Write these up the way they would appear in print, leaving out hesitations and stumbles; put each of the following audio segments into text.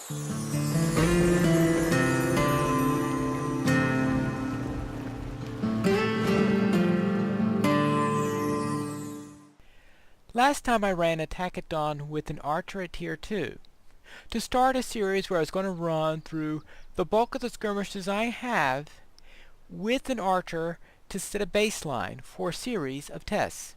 Last time I ran Attack at Dawn with an archer at tier 2. To start a series where I was going to run through the bulk of the skirmishes I have with an archer to set a baseline for a series of tests.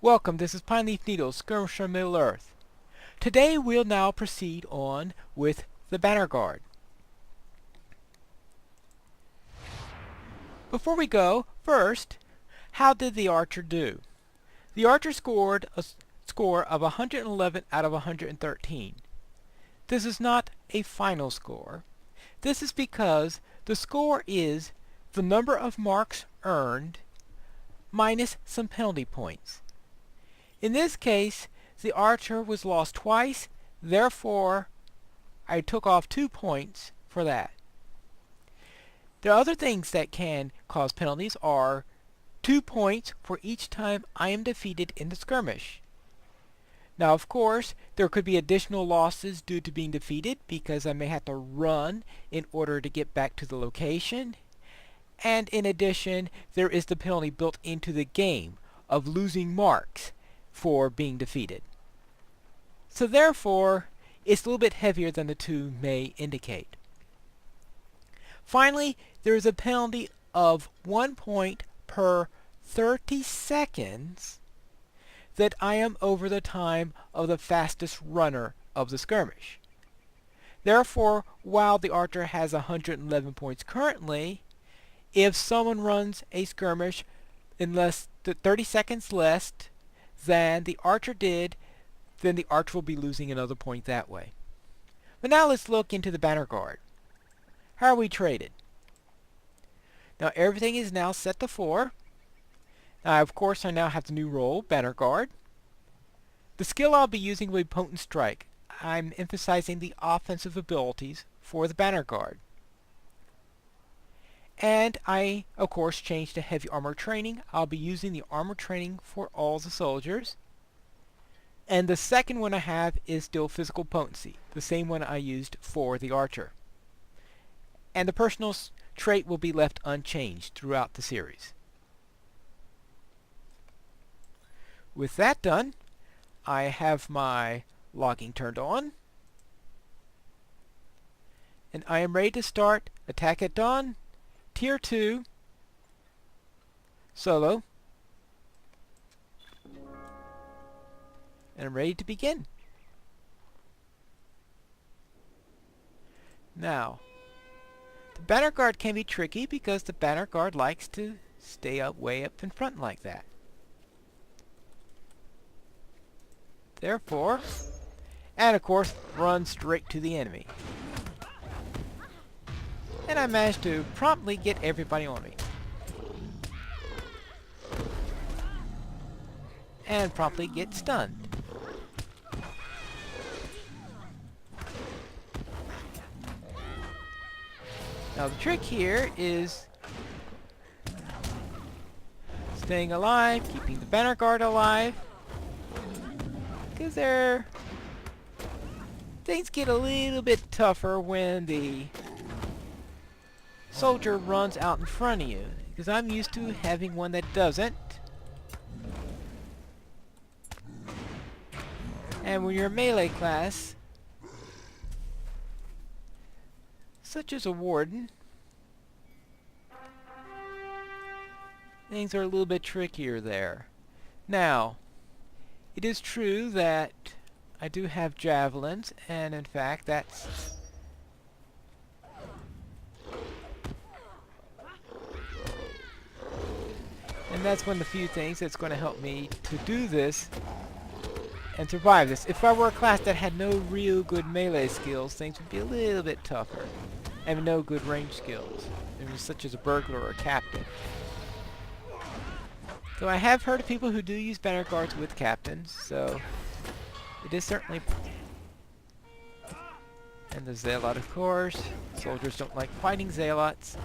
Welcome, this is Pineleaf Needles, Skirmisher Middle Earth. Today we'll now proceed on with the Bannerguard. Before we go, first, how did the archer do? The archer scored a score of 111 out of 113. This is not a final score. This is because the score is the number of marks earned minus some penalty points. In this case, the archer was lost twice, therefore I took off 2 points for that. The other things that can cause penalties are 2 points for each time I am defeated in the skirmish. Now, of course, there could be additional losses due to being defeated because I may have to run in order to get back to the location. And in addition, there is the penalty built into the game of losing marks for being defeated. So therefore, it's a little bit heavier than the two may indicate. Finally, there is a penalty of 1 point per 30 seconds that I am over the time of the fastest runner of the skirmish. Therefore, while the archer has 111 points currently, if someone runs a skirmish in less than 30 seconds less than the archer did, then the archer will be losing another point that way. But now let's look into the Bannerguard. How are we traded? Now everything is now set to 4. Now of course I now have the new role, Bannerguard. The skill I'll be using will be Potent Strike. I'm emphasizing the offensive abilities for the Bannerguard. And I, of course, changed to Heavy Armor Training. I'll be using the Armor Training for all the soldiers. And the second one I have is still Physical Potency, the same one I used for the Archer. And the personal trait will be left unchanged throughout the series. With that done, I have my logging turned on. And I am ready to start Attack at Dawn, Tier 2, Solo. And I'm ready to begin. Now, the Bannerguard can be tricky because the Bannerguard likes to stay way up in front like that. Therefore, and of course, run straight to the enemy. And I managed to promptly get everybody on me. And promptly get stunned. Now the trick here is staying alive, keeping the Bannerguard alive, because things get a little bit tougher when the soldier runs out in front of you, because I'm used to having one that doesn't. And when you're a melee class, such as a Warden, things are a little bit trickier there. Now, it is true that I do have javelins, and in fact that's one of the few things that's going to help me to do this and survive this. If I were a class that had no real good melee skills, things would be a little bit tougher. And no good range skills, such as a burglar or a captain. So I have heard of people who do use Bannerguards with captains, so it is certainly... And the Zealot, of course. Soldiers don't like fighting Zealots.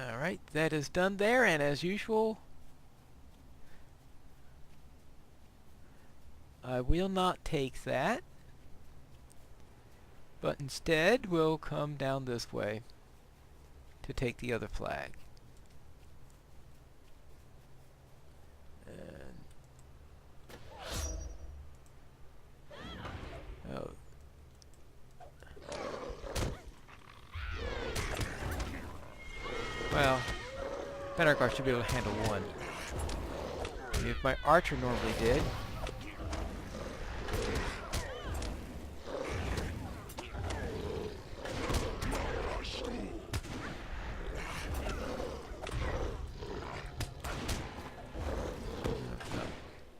Alright, that is done there, and as usual, I will not take that, but instead we'll come down this way to take the other flag. And oh. Well, Bannerguard should be able to handle one. If my archer normally did.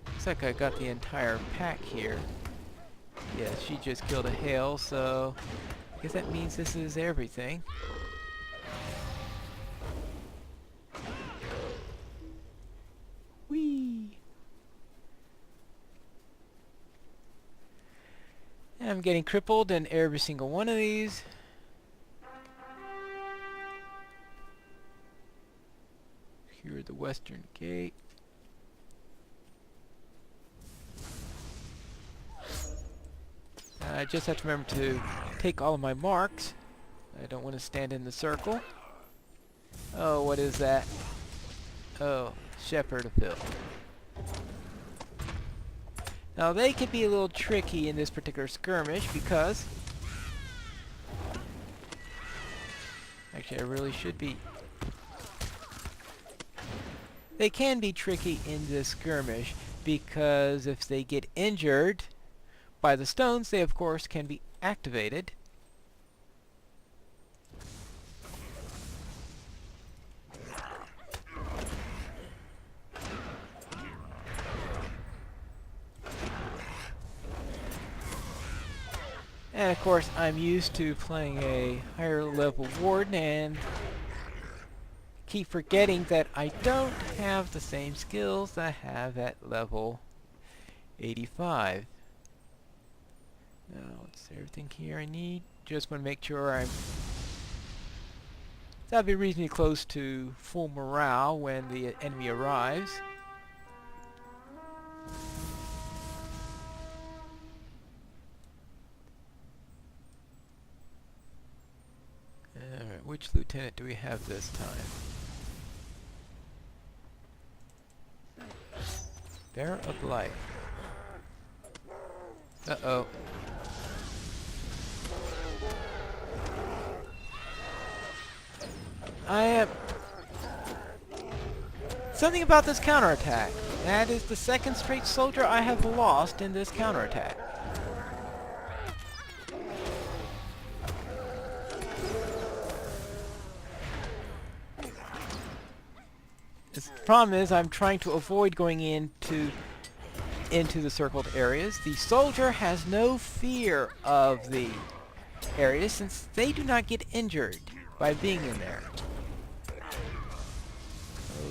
Looks like I got the entire pack here. Yeah, she just killed a hail, so I guess that means this is everything. Whee! And I'm getting crippled in every single one of these. Secure the western gate. I just have to remember to take all of my marks. I don't want to stand in the circle. Oh, what is that? Oh, Shepherd of Hill. Now they can be a little tricky in this particular skirmish because... Actually, I really should be... They can be tricky in this skirmish because if they get injured by the stones, they of course can be activated. And of course I'm used to playing a higher level Warden and keep forgetting that I don't have the same skills I have at level 85. Now, it's everything here I need. Just want to make sure I'm... That'll be reasonably close to full morale when the enemy arrives. Alright, which lieutenant do we have this time? Bearer of Life. Uh-oh. I am... Something about this counterattack. That is the second straight soldier I have lost in this counterattack. The problem is I'm trying to avoid going into the circled areas. The soldier has no fear of the areas since they do not get injured by being in there.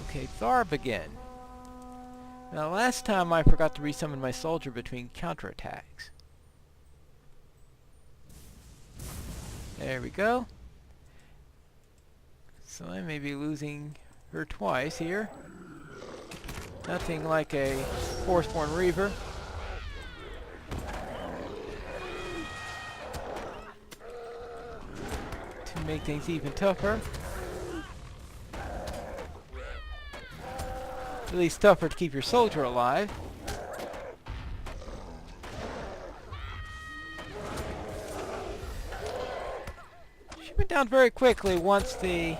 Okay, Tharb again. Now last time I forgot to resummon my soldier between counterattacks. There we go. So I may be losing her twice here. Nothing like a Forceborn Reaver. To make things even tougher. At least tougher to keep your soldier alive. She went down very quickly once the...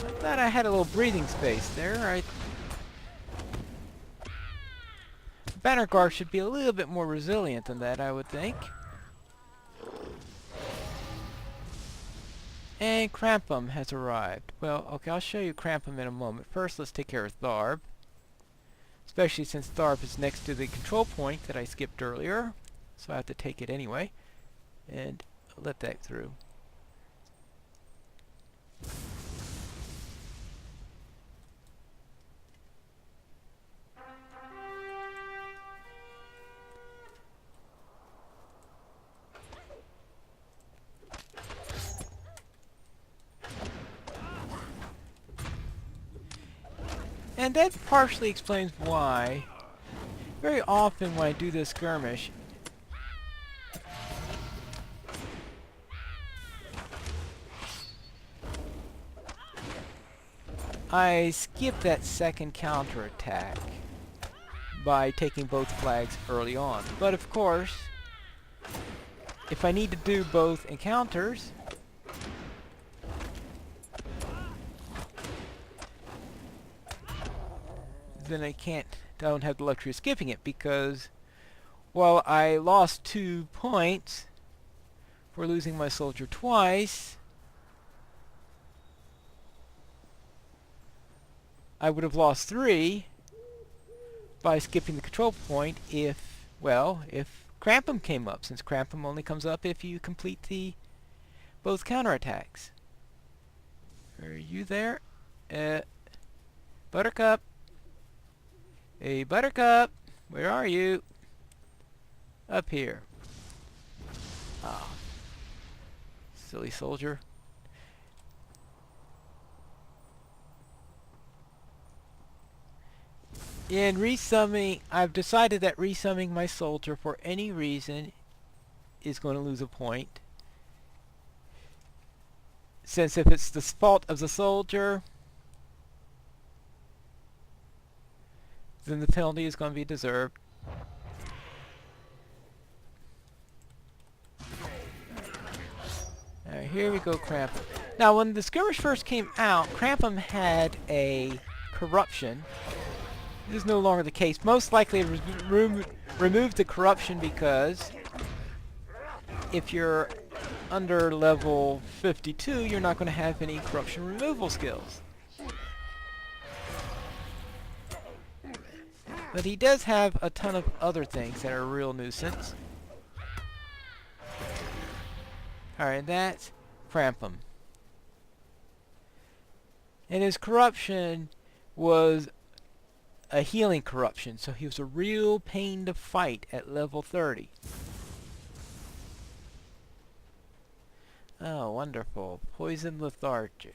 I thought I had a little breathing space there. Bannerguard should be a little bit more resilient than that, I would think. And Crampum has arrived. Well, okay, I'll show you Crampum in a moment. First, let's take care of Tharb. Especially since Tharb is next to the control point that I skipped earlier. So I have to take it anyway. And let that through. And that partially explains why very often when I do this skirmish, I skip that second counterattack by taking both flags early on. But of course, if I need to do both encounters, then don't have the luxury of skipping it, because while I lost 2 points for losing my soldier twice, I would have lost 3 by skipping the control point if Crampum came up, since Crampum only comes up if you complete both counterattacks. Are you there? Buttercup? Hey, Buttercup! Where are you? Up here. Ah. Silly soldier. In resumming, I've decided that resumming my soldier for any reason is going to lose a point. Since if it's the fault of the soldier, then the penalty is going to be deserved. Alright, here we go, Crampum. Now, when the skirmish first came out, Crampum had a corruption. This is no longer the case. Most likely removed the corruption because if you're under level 52, you're not going to have any corruption removal skills. But he does have a ton of other things that are a real nuisance. Alright, that's Crampum. And his corruption was a healing corruption, so he was a real pain to fight at level 30. Oh, wonderful. Poison lethargy.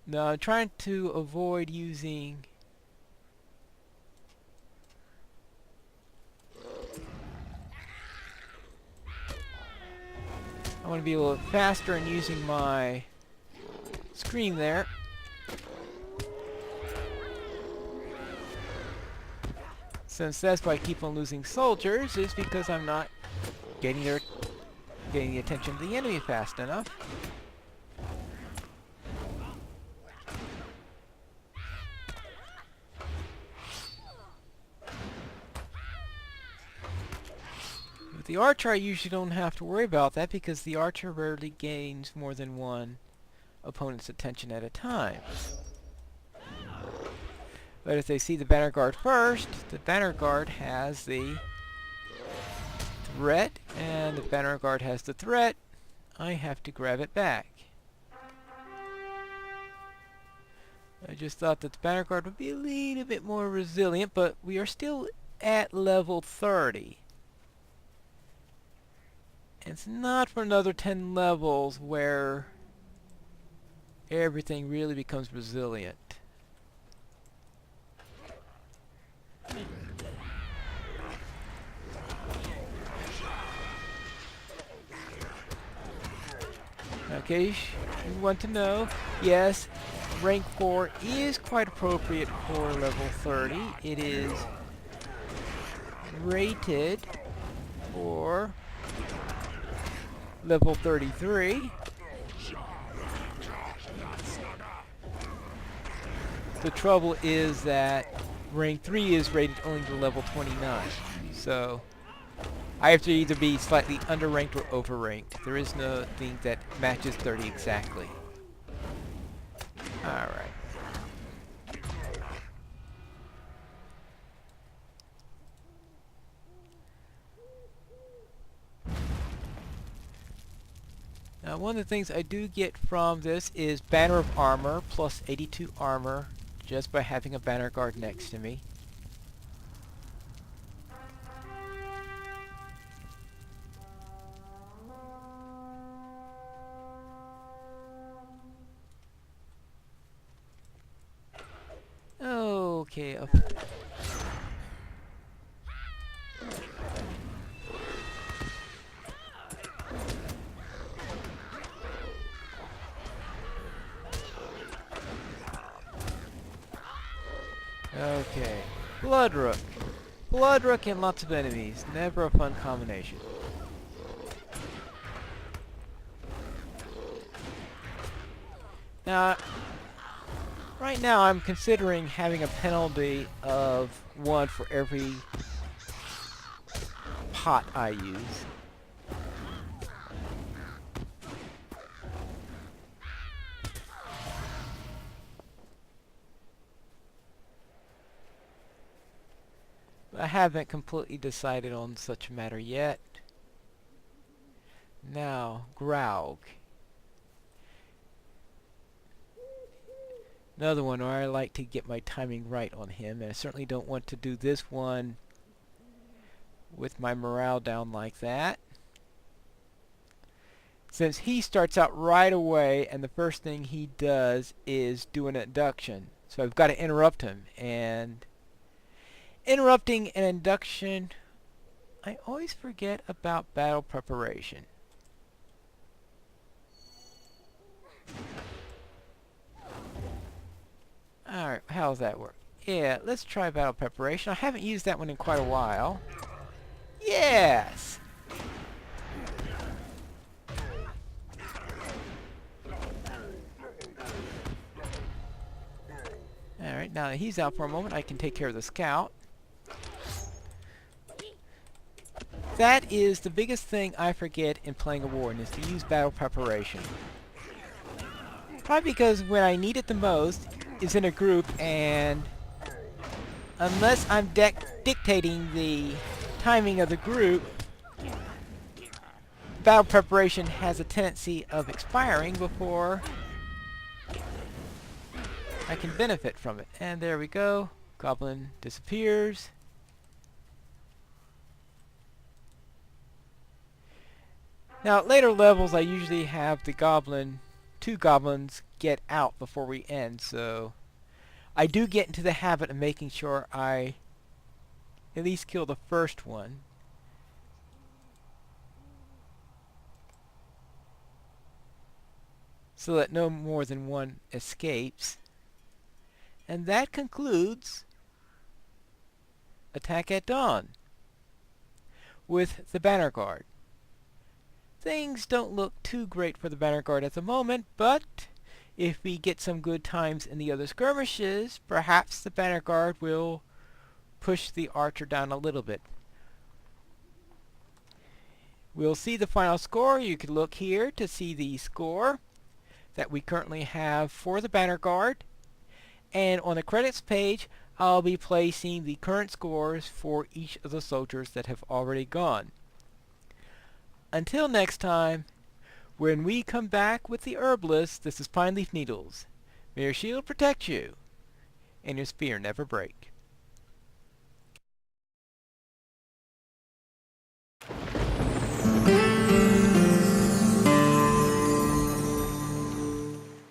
Now, I'm trying to avoid using... I want to be a little faster in using my scream there. Since that's why I keep on losing soldiers, is because I'm not getting the attention of the enemy fast enough. With the archer, I usually don't have to worry about that because the archer rarely gains more than one opponent's attention at a time. But if they see the Bannerguard first, the Bannerguard has the threat, and the Bannerguard has the threat, I have to grab it back. I just thought that the Bannerguard would be a little bit more resilient, but we are still at level 30. And it's not for another 10 levels where everything really becomes resilient. Okay, you want to know, yes, rank 4 is quite appropriate for level 30. It is rated for level 33. The trouble is that rank 3 is rated only to level 29. So I have to either be slightly underranked or overranked. There is no thing that matches 30 exactly. Alright. Now, one of the things I do get from this is Banner of Armor, plus 82 armor, just by having a Bannerguard next to me. Okay, up. Okay. Bloodrook. Bloodrook and lots of enemies. Never a fun combination. Now, right now I'm considering having a penalty of 1 for every pot I use. I haven't completely decided on such a matter yet. Now, Graug. Another one where I like to get my timing right on him, and I certainly don't want to do this one with my morale down like that. Since he starts out right away, and the first thing he does is do an induction. So I've got to interrupt him, and interrupting an induction, I always forget about battle preparation. Alright, how's that work? Yeah, let's try battle preparation. I haven't used that one in quite a while. Yes! Alright, now that he's out for a moment, I can take care of the scout. That is the biggest thing I forget in playing a Warden, is to use battle preparation. Probably because when I need it the most is in a group, and unless I'm dictating the timing of the group, battle preparation has a tendency of expiring before I can benefit from it. And there we go. Goblin disappears. Now at later levels I usually have the two goblins get out before we end, so I do get into the habit of making sure I at least kill the first one. So that no more than one escapes. And that concludes Attack at Dawn with the Bannerguard. Things don't look too great for the Bannerguard at the moment, but if we get some good times in the other skirmishes, perhaps the Bannerguard will push the archer down a little bit. We'll see the final score. You can look here to see the score that we currently have for the Bannerguard. And on the credits page, I'll be placing the current scores for each of the soldiers that have already gone. Until next time, when we come back with the Herbalist, this is Pineleaf Needles. May your shield protect you, and your spear never break.